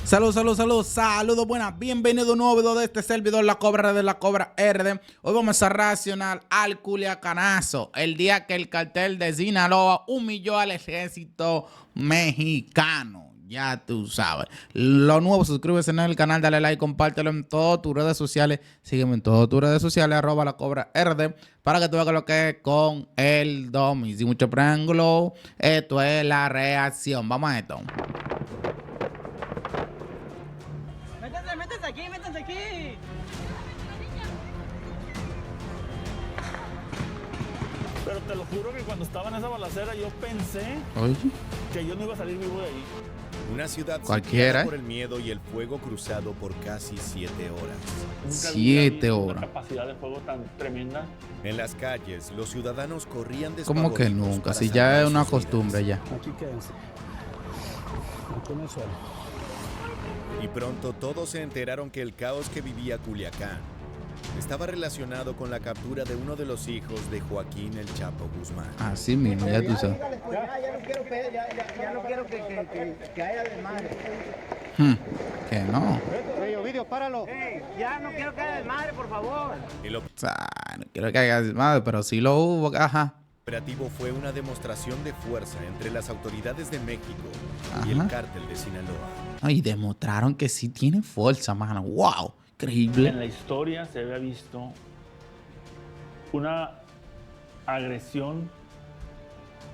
Saludos, buenas. Bienvenido a un nuevo video de este servidor, La Cobra de la Cobra RD. Hoy vamos a reaccionar al culiacanazo, el día que el cartel de Sinaloa humilló al ejército mexicano. Ya tú sabes. Lo nuevo, suscríbete en el canal, dale like, compártelo en todas tus redes sociales. Sígueme en todas tus redes sociales, @ La Cobra RD, para que tú veas lo que es con el Domi. Sin mucho preámbulo, esto es la reacción. Vamos a esto. Métanse aquí. Pero te lo juro que cuando estaba en esa balacera yo pensé que yo no iba a salir vivo de ahí. Una ciudad cualquiera por el miedo y el fuego cruzado por casi 7 horas. Nunca 7 horas. Una capacidad de fuego tan tremenda. En las calles, los ciudadanos corrían ¿Cómo que nunca? Si ya es una costumbre ya. Aquí quédense. Aquí en el suelo. Y pronto todos se enteraron que el caos que vivía Culiacán estaba relacionado con la captura de uno de los hijos de Joaquín El Chapo Guzmán. Así mismo, ya tú sabes. Ya no quiero que haya desmadre. Que no. Ovidio, páralo. Ya no quiero que haya desmadre, por favor. El O sea, no quiero que hagas madre, pero sí lo hubo, ajá. operativo fue una demostración de fuerza entre las autoridades de México y Ajá. el cártel de Sinaloa. Y demostraron que sí tienen fuerza, mano. ¡Wow! Increíble. En la historia se había visto una agresión,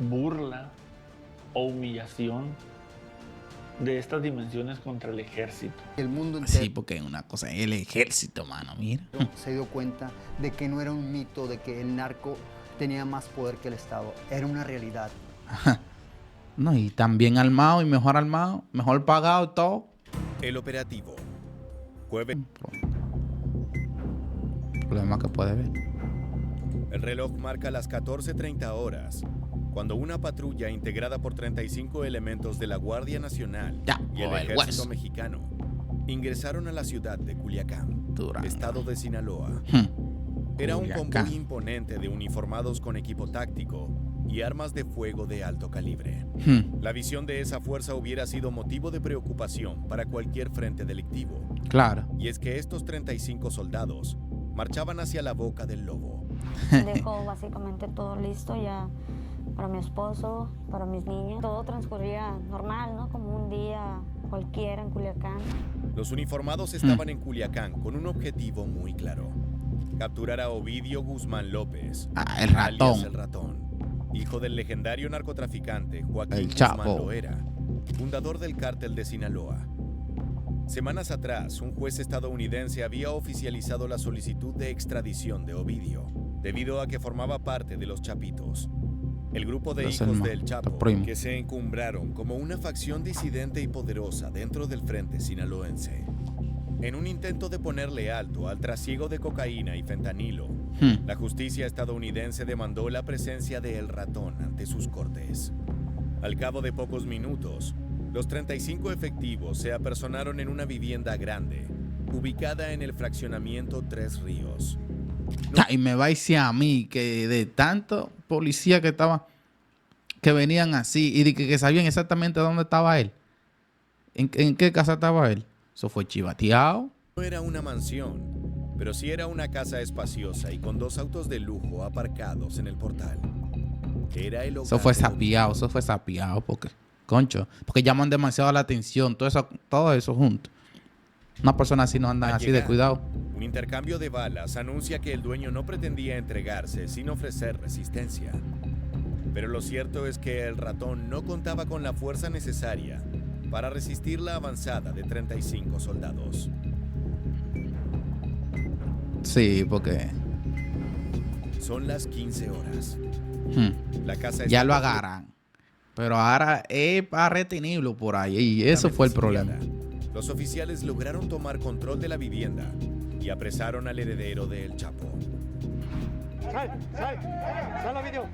burla o humillación de estas dimensiones contra el ejército. El mundo entero Sí, porque una cosa es el ejército, mano, mira. se dio cuenta de que no era un mito, de que el narco tenía más poder que el Estado. Era una realidad. No, y tan bien armado y mejor pagado y todo. El operativo. Jueves. Problema que puede ver. El reloj marca las 14:30 horas, cuando una patrulla integrada por 35 elementos de la Guardia Nacional Ya, y el el Ejército hueso. Mexicano ingresaron a la ciudad de Culiacán, Durango. estado de Sinaloa. Era un Culiacán. convoy imponente de uniformados con equipo táctico y armas de fuego de alto calibre. La visión de esa fuerza hubiera sido motivo de preocupación para cualquier frente delictivo. Claro. Y es que estos 35 soldados marchaban hacia la boca del lobo. Dejo básicamente todo listo ya para mi esposo, para mis niños. Todo transcurría normal, ¿no? Como un día cualquiera en Culiacán. Los uniformados estaban en Culiacán con un objetivo muy claro: capturar a Ovidio Guzmán López, El alias ratón. El Ratón, hijo del legendario narcotraficante Joaquín El Chapo. Guzmán Loera, fundador del cártel de Sinaloa. Semanas atrás, un juez estadounidense había oficializado la solicitud de extradición de Ovidio, debido a que formaba parte de los Chapitos, el grupo de Los hijos hermanos, del Chapo, los primos. que se encumbraron como una facción disidente y poderosa dentro del frente sinaloense. En un intento de ponerle alto al trasiego de cocaína y fentanilo, la justicia estadounidense demandó la presencia de El Ratón ante sus cortes. Al cabo de pocos minutos, los 35 efectivos se apersonaron en una vivienda grande, ubicada en el fraccionamiento Tres Ríos. Y me va a decir a mí que de tanto policía que venían así y de que sabían exactamente dónde estaba él. ¿En qué casa estaba él? Eso fue chivateado. No era una mansión, pero sí era una casa espaciosa y con 2 autos de lujo aparcados en el portal. Era el hogar Eso fue de sapiado, porque llaman demasiado la atención, todo eso junto. Una persona así no anda Al así de llegar, cuidado. Un intercambio de balas anuncia que el dueño no pretendía entregarse sin ofrecer resistencia. Pero lo cierto es que El Ratón no contaba con la fuerza necesaria para resistir la avanzada de 35 soldados. Sí, porque Son las 15 horas. La casa ya está lo agarran. Pero ahora es para retenerlo por ahí. Y eso fue el problema. Los oficiales lograron tomar control de la vivienda y apresaron al heredero de El Chapo. Sal, Ovidio.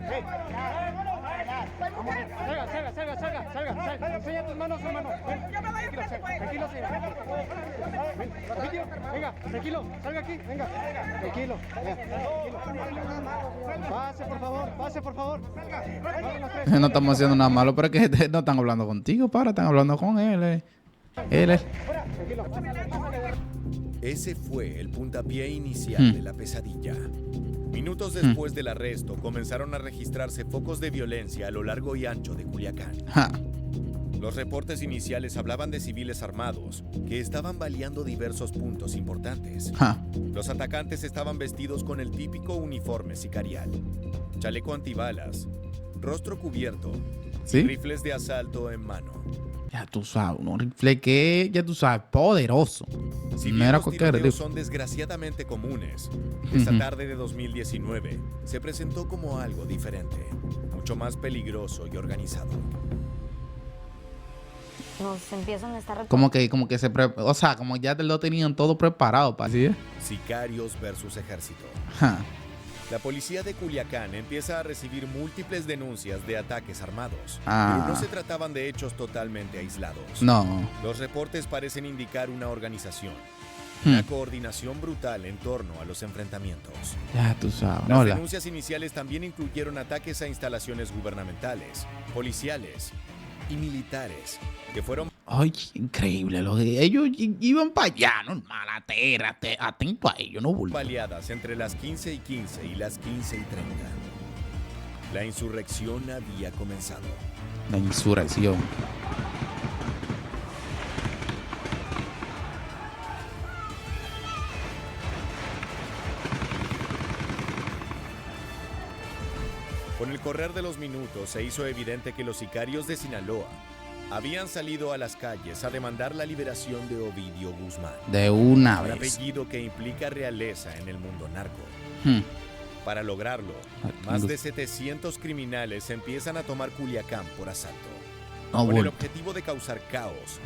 Salga. Enseña tus manos, hermano. Tranquilo. Ovidio, venga, tranquilo. Salga aquí, venga. Tranquilo. Pase, por favor. No estamos haciendo nada malo, pero es que no están hablando contigo, están hablando con él. Él es. Ese fue el puntapié inicial de la pesadilla. Minutos después del arresto, comenzaron a registrarse focos de violencia a lo largo y ancho de Culiacán. Ja. Los reportes iniciales hablaban de civiles armados que estaban baleando diversos puntos importantes. Ja. Los atacantes estaban vestidos con el típico uniforme sicarial: chaleco antibalas, rostro cubierto, ¿Sí? rifles de asalto en mano. Ya tú sabes, un rifle que, ya tú sabes, poderoso. Si No bien era los cualquier tiroteos rifle. son desgraciadamente comunes, esta tarde de 2019 se presentó como algo diferente, mucho más peligroso y organizado. Nos empiezan a estar... Como que o sea, como ya lo tenían todo preparado para así, ¿eh? Sicarios versus ejército. Ja. La policía de Culiacán empieza a recibir múltiples denuncias de ataques armados, Ah. pero no se trataban de hechos totalmente aislados. No. Los reportes parecen indicar una organización, Hmm. una coordinación brutal en torno a los enfrentamientos. Ya tú sabes. Las No, denuncias iniciales también incluyeron ataques a instalaciones gubernamentales, policiales y militares, que fueron Ay, increíble. Ellos iban para allá, normal, atento a ellos, no bulto. baleadas entre las 15:15 y las 15:30. La insurrección había comenzado. La insurrección. Con el correr de los minutos se hizo evidente que los sicarios de Sinaloa habían salido a las calles a demandar la liberación de Ovidio Guzmán, De una un vez. apellido que implica realeza en el mundo narco. Hmm. Para lograrlo, Ay, más me de 700 criminales empiezan a tomar Culiacán por asalto, No, con el bulto. objetivo de causar caos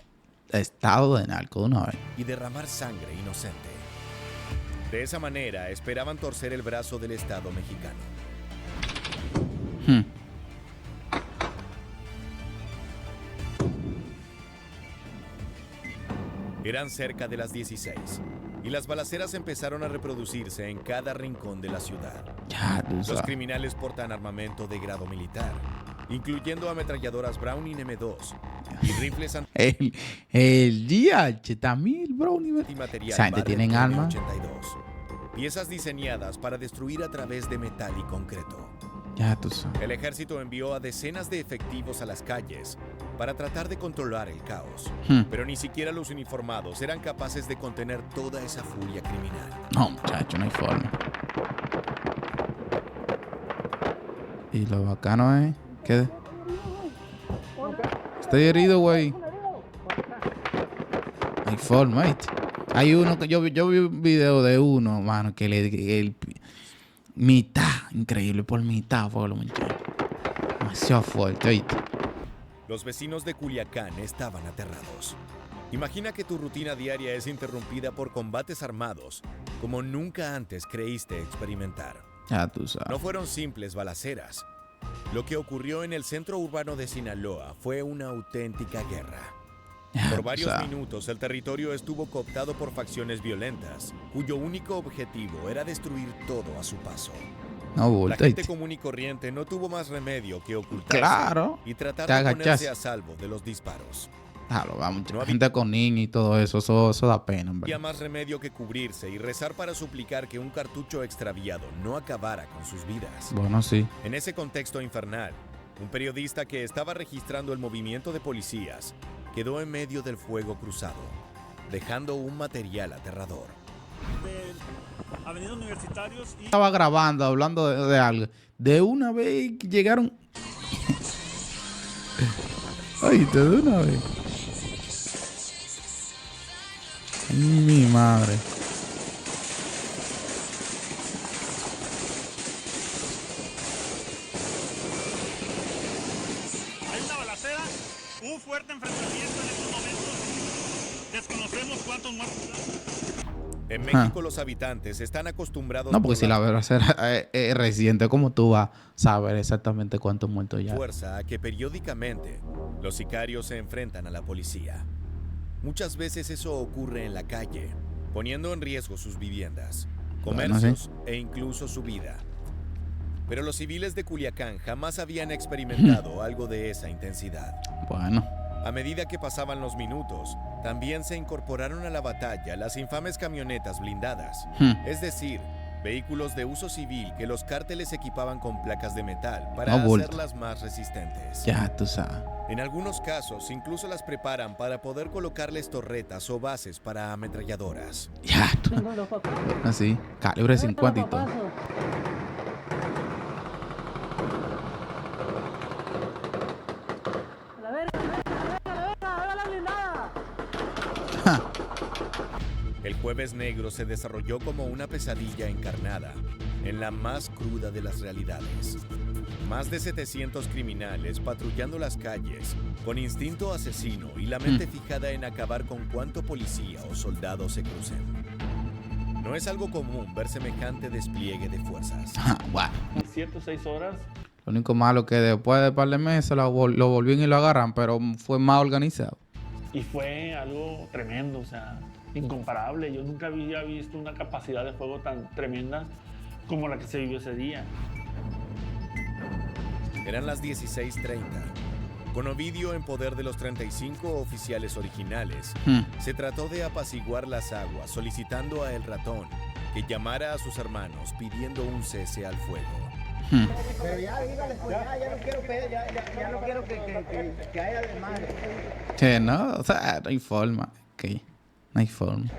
Estado de narco de una vez. y derramar sangre inocente. De esa manera, esperaban torcer el brazo del Estado mexicano. Hmm. Eran cerca de las 16 y las balaceras empezaron a reproducirse en cada rincón de la ciudad. Ya tú Los sabes. criminales portan armamento de grado militar, incluyendo ametralladoras Browning M2 y rifles El DH también, bro. antimaterial Esa gente Barrett tienen armas. M82, piezas diseñadas para destruir a través de metal y concreto. Ya tú sabes. El ejército envió a decenas de efectivos a las calles para tratar de controlar el caos, Hmm. pero ni siquiera los uniformados eran capaces de contener toda esa furia criminal. No, muchacho, no hay forma. Y lo bacano es que... Estoy herido, güey. No hay forma, ¿viste? Hay uno que yo vi un video de uno, mano, que mitad, increíble, por mitad fue lo muchachos. Demasiado fuerte, ¿viste? Los vecinos de Culiacán estaban aterrados. Imagina que tu rutina diaria es interrumpida por combates armados como nunca antes creíste experimentar. Ya tú sabes. No fueron simples balaceras. Lo que ocurrió en el centro urbano de Sinaloa fue una auténtica guerra. Ya Por tú varios sabes. minutos el territorio estuvo cooptado por facciones violentas, cuyo único objetivo era destruir todo a su paso. No, La bulto, gente ¿viste? común y corriente no tuvo más remedio que ocultarse Claro. y tratar Te de agachas. ponerse a salvo de los disparos. Claro, va mucha No había- gente con niños y todo eso, eso da pena, No había hombre. más remedio que cubrirse y rezar para suplicar que un cartucho extraviado no acabara con sus vidas. Bueno, sí. En ese contexto infernal, un periodista que estaba registrando el movimiento de policías quedó en medio del fuego cruzado, dejando un material aterrador. De Avenida Universitarios y Estaba grabando, hablando de algo. De una vez llegaron. Ay, de una vez. Mi madre. hay una balacera, un fuerte enfrentamiento en estos momentos. Desconocemos cuántos muertos. En México los habitantes están acostumbrados No, porque por si la verdad es reciente, ¿cómo tú vas a saber exactamente cuántos muertos ya? fuerza a que periódicamente los sicarios se enfrentan a la policía. Muchas veces eso ocurre en la calle, poniendo en riesgo sus viviendas, Bueno, comercios e incluso su vida. Pero los civiles de Culiacán jamás habían experimentado algo de esa intensidad. Bueno, A medida que pasaban los minutos, también se incorporaron a la batalla las infames camionetas blindadas, es decir, vehículos de uso civil que los cárteles equipaban con placas de metal para hacerlas más resistentes. Ya tú sabes. En algunos casos, incluso las preparan para poder colocarles torretas o bases para ametralladoras. Ya tú. Así, calibre 50 y todo. El Jueves Negro se desarrolló como una pesadilla encarnada en la más cruda de las realidades. Más de 700 criminales patrullando las calles con instinto asesino y la mente fijada en acabar con cuanto policía o soldado se crucen. No es algo común ver semejante despliegue de fuerzas. Bueno. 7 o 6 horas. Lo único malo que después de un par de meses lo volvían y lo agarran, pero fue más organizado. Y fue algo tremendo, o sea, incomparable. Yo nunca había visto una capacidad de fuego tan tremenda como la que se vivió ese día. Eran las 16:30. Con Ovidio en poder de los 35 oficiales originales, se trató de apaciguar las aguas solicitando a El Ratón que llamara a sus hermanos pidiendo un cese al fuego. Pero ya dígale, pues ya no quiero ya no quiero que haya desmadre. Que no, o sea, no hay forma. Okay. No hay forma.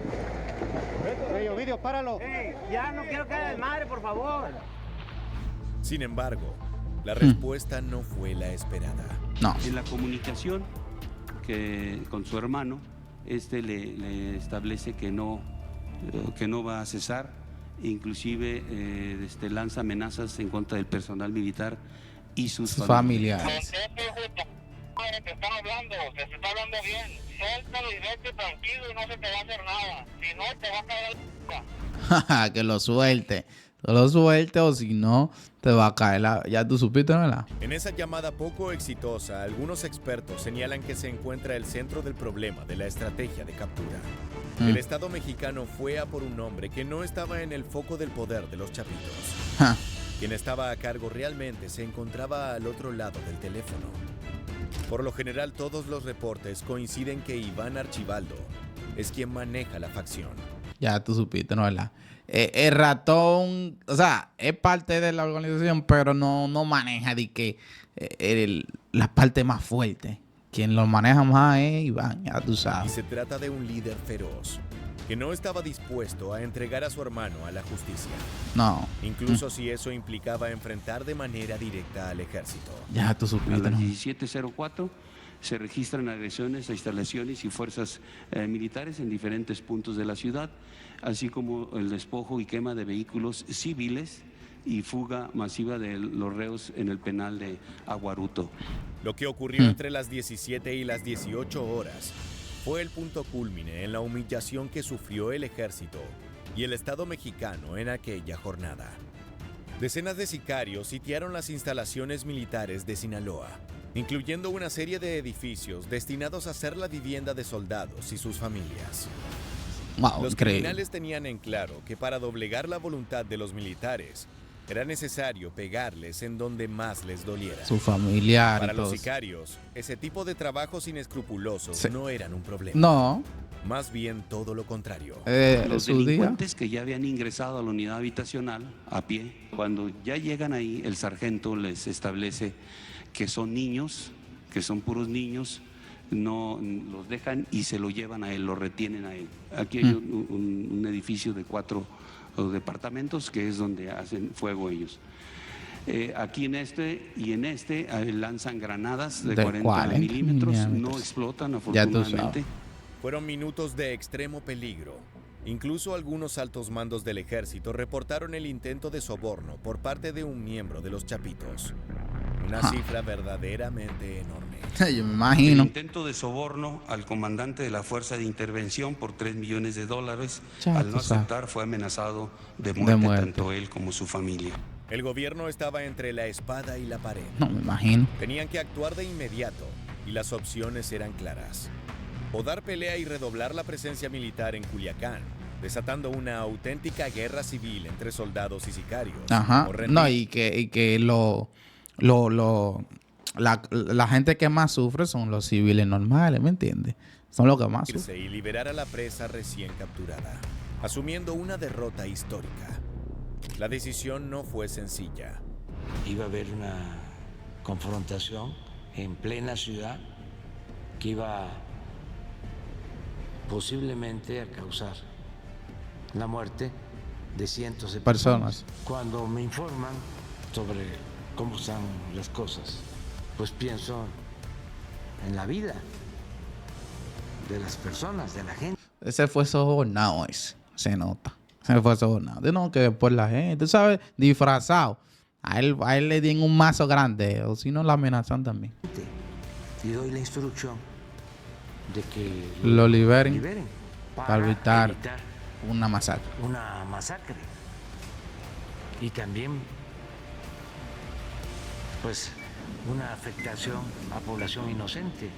Ey, Ovidio, páralo. Ey, ya no quiero que haya desmadre, por favor. Sin embargo, la respuesta no fue la esperada. No. En la comunicación que con su hermano, le establece que no va a cesar, inclusive lanza amenazas en contra del personal militar y sus familiares. Te están hablando, te está hablando bien. Suéltalo y vete tranquilo y no se te va a hacer nada. Si no, te va a caer la Que lo suelte. Que lo suelte o si no, te va a caer la... Ya tú supiste, ¿verdad? En esa llamada poco exitosa, algunos expertos señalan que se encuentra el centro del problema de la estrategia de captura. El Estado mexicano fue a por un hombre que no estaba en el foco del poder de los chapitos. Quien estaba a cargo realmente se encontraba al otro lado del teléfono. Por lo general, todos los reportes coinciden que Iván Archibaldo es quien maneja la facción. Ya tú supiste, ¿no? ¿Verdad? El Ratón, o sea, es parte de la organización, pero no maneja de que la parte más fuerte. Quien lo maneja más es Iván, ya tú Y sabes. se trata de un líder feroz que no estaba dispuesto a entregar a su hermano a la justicia. No. Incluso si eso implicaba enfrentar de manera directa al ejército. Ya tú A supiste, las ¿no? 17:04 se registran agresiones a instalaciones y fuerzas militares en diferentes puntos de la ciudad, así como el despojo y quema de vehículos civiles y fuga masiva de los reos en el penal de Aguaruto. Lo que ocurrió entre las 17 y las 18 horas fue el punto cúlmine en la humillación que sufrió el ejército y el Estado mexicano en aquella jornada. Decenas de sicarios sitiaron las instalaciones militares de Sinaloa, incluyendo una serie de edificios destinados a ser la vivienda de soldados y sus familias. Wow, Los increíble. criminales tenían en claro que para doblegar la voluntad de los militares era necesario pegarles en donde más les doliera. Su familiar Para y los todo. sicarios, ese tipo de trabajos inescrupulosos Sí. no eran un problema. No. Más bien todo lo contrario. Los Su día. delincuentes que ya habían ingresado a la unidad habitacional a pie, cuando ya llegan ahí, el sargento les establece que son niños, que son puros niños, no los dejan y se lo llevan a él, lo retienen a él. Aquí hay un edificio de 4 departamentos que es donde hacen fuego ellos. Aquí en este lanzan granadas de 40 milímetros, no explotan afortunadamente. Fueron minutos de extremo peligro. Incluso algunos altos mandos del ejército reportaron el intento de soborno por parte de un miembro de los Chapitos. Una cifra verdaderamente enorme. Yo me El imagino. intento de soborno al comandante de la Fuerza de Intervención por $3 millones. Ya, Al no tú sabes. aceptar, fue amenazado de muerte, tanto él como su familia. El gobierno estaba entre la espada y la pared. No me imagino. Tenían que actuar de inmediato y las opciones eran claras. O dar pelea y redoblar la presencia militar en Culiacán, desatando una auténtica guerra civil entre soldados y sicarios. Ajá. O rendir. No, y que lo la gente que más sufre son los civiles normales, ¿me entiendes? Son los que más sufren. Y liberar a la presa recién capturada, asumiendo una derrota histórica. La decisión no fue sencilla. Iba a haber una confrontación en plena ciudad que iba posiblemente a causar la muerte de cientos de personas. Cuando me informan sobre cómo están las cosas, pues pienso en la vida de las personas, de la gente. Ese fue sobornado, se nota. Se fue sobornado. De no, que después la gente, ¿sabes? Disfrazado. A él le dieron un mazo grande, o si no, la amenazan también. Y doy la instrucción de que lo liberen para evitar una masacre. Una masacre. Y también, pues, una afectación a población inocente.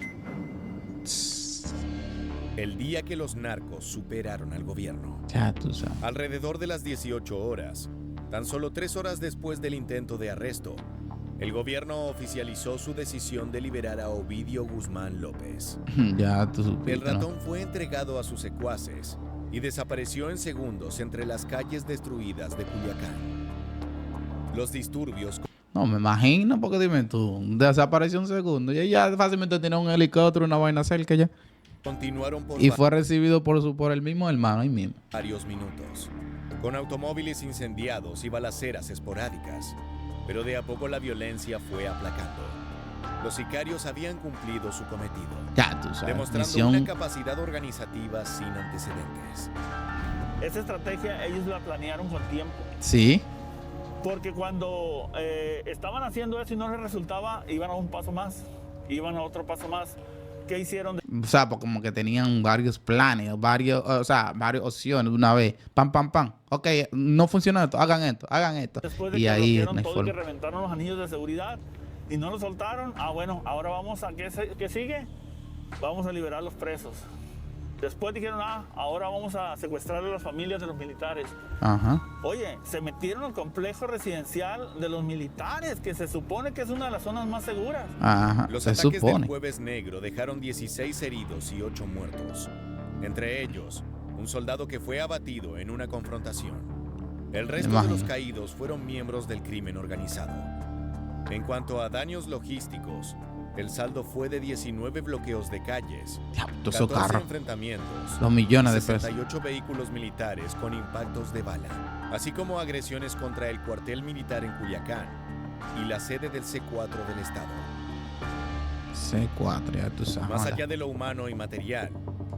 El día que los narcos superaron al gobierno. Ya tú sabes. Alrededor de las 18 horas, tan solo 3 horas después del intento de arresto, el gobierno oficializó su decisión de liberar a Ovidio Guzmán López. Ya tú supiste, El ratón fue entregado a sus secuaces y desapareció en segundos entre las calles destruidas de Culiacán. Los disturbios... No, me imagino, porque dime tú, desapareció un segundo y ya fácilmente tenía un helicóptero, una vaina cerca ya. Continuaron por y fue recibido por el mismo hermano ahí mismo. Varios minutos, con automóviles incendiados y balaceras esporádicas, pero de a poco la violencia fue aplacando. Los sicarios habían cumplido su cometido, ya tú sabes, demostrando una capacidad organizativa sin antecedentes. Esa estrategia ellos la planearon con tiempo. Sí. Porque cuando estaban haciendo eso y no les resultaba, iban a un paso más, iban a otro paso más. ¿Qué hicieron? O sea, pues como que tenían varios planes, varias opciones de una vez. Pam, pam, pam. Ok, no funciona esto, hagan esto, hagan esto. Después de y que ahí rompieron todo y que reventaron los anillos de seguridad y no lo soltaron, bueno, ahora vamos a, ¿qué sigue? Vamos a liberar a los presos. Después dijeron, ahora vamos a secuestrar a las familias de los militares. Ajá. Oye, se metieron al complejo residencial de los militares, que se supone que es una de las zonas más seguras. Ajá, los se ataques supone. del Jueves Negro dejaron 16 heridos y 8 muertos. Entre ellos, un soldado que fue abatido en una confrontación. El resto de los caídos fueron miembros del crimen organizado. En cuanto a daños logísticos, el saldo fue de 19 bloqueos de calles, 14 enfrentamientos, los millones de pesos, 68 vehículos militares con impactos de bala, así como agresiones contra el cuartel militar en Culiacán y la sede del C4 del estado. C4, ya tú sabes. Más allá de lo humano y material,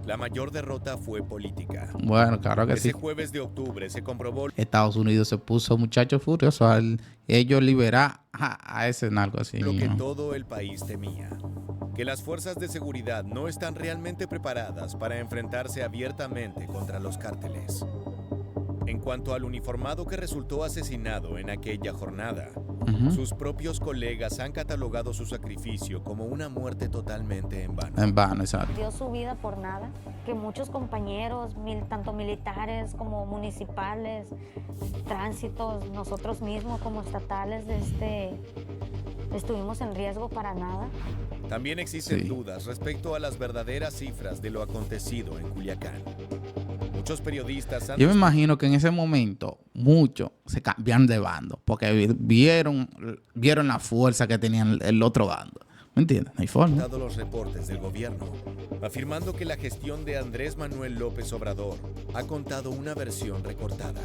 la mayor derrota fue política. Bueno, claro que sí. Ese jueves de octubre se comprobó... Estados Unidos se puso muchacho furioso al ellos liberar a ese narco así. Lo que todo el país temía. Que las fuerzas de seguridad no están realmente preparadas para enfrentarse abiertamente contra los cárteles. En cuanto al uniformado que resultó asesinado en aquella jornada, sus propios colegas han catalogado su sacrificio como una muerte totalmente en vano. En vano, exacto. Dio su vida por nada, que muchos compañeros, tanto militares como municipales, tránsitos, nosotros mismos como estatales, estuvimos en riesgo para nada. También existen dudas respecto a las verdaderas cifras de lo acontecido en Culiacán. Muchos periodistas han... Yo me imagino que en ese momento muchos se cambiaron de bando porque vieron la fuerza que tenían el otro bando. ¿Me entiendes? No hay forma. Dado los reportes del gobierno, afirmando que la gestión de Andrés Manuel López Obrador ha contado una versión recortada,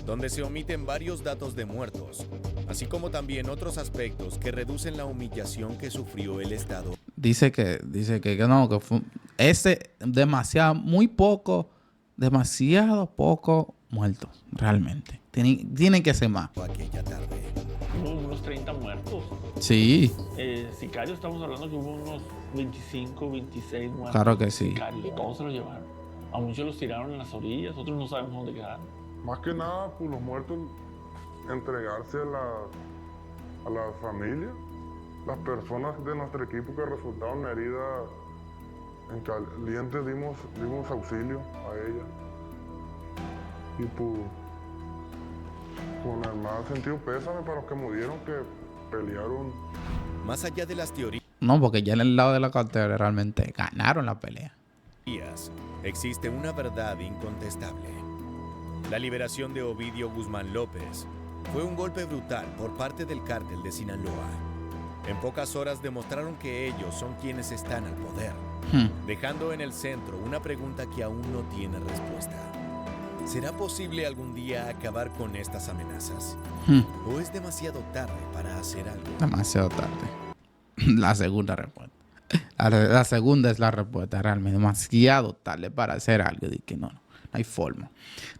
donde se omiten varios datos de muertos, así como también otros aspectos que reducen la humillación que sufrió el Estado. Dice que no, que fue demasiado poco muertos, realmente. Tienen que ser más. Aquella tarde. Hubo unos 30 muertos. Sí. Sicarios, estamos hablando que hubo unos 25, 26 muertos. Claro que sí. Sicarios, y todos se los llevaron. A muchos los tiraron en las orillas, otros no sabemos dónde quedaron. Más que nada, pues los muertos entregarse a la familia. Las personas de nuestro equipo que resultaron heridas en caliente dimos auxilio a ellas. Y pues, con el más sentido pésame para los que murieron, que pelearon. Más allá de las teorías, No, porque ya en el lado de la cartera realmente ganaron la pelea. existe una verdad incontestable. La liberación de Ovidio Guzmán López fue un golpe brutal por parte del cártel de Sinaloa. En pocas horas demostraron que ellos son quienes están al poder, dejando en el centro una pregunta que aún no tiene respuesta. ¿Será posible algún día acabar con estas amenazas? ¿O es demasiado tarde para hacer algo? Demasiado tarde. La segunda respuesta. La segunda es la respuesta, realmente. Demasiado tarde para hacer algo. Y que no hay forma.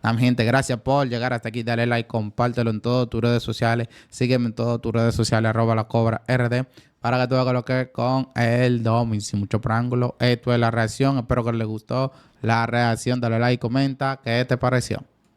Mi gente, gracias por llegar hasta aquí. Dale like, compártelo en todas tus redes sociales. Sígueme en todas tus redes sociales, @LaCobraRD, para que tú hagas lo que con el Domi, sin mucho preámbulo. Esto es la reacción. Espero que les gustó la reacción. Dale like, comenta. ¿Qué te pareció?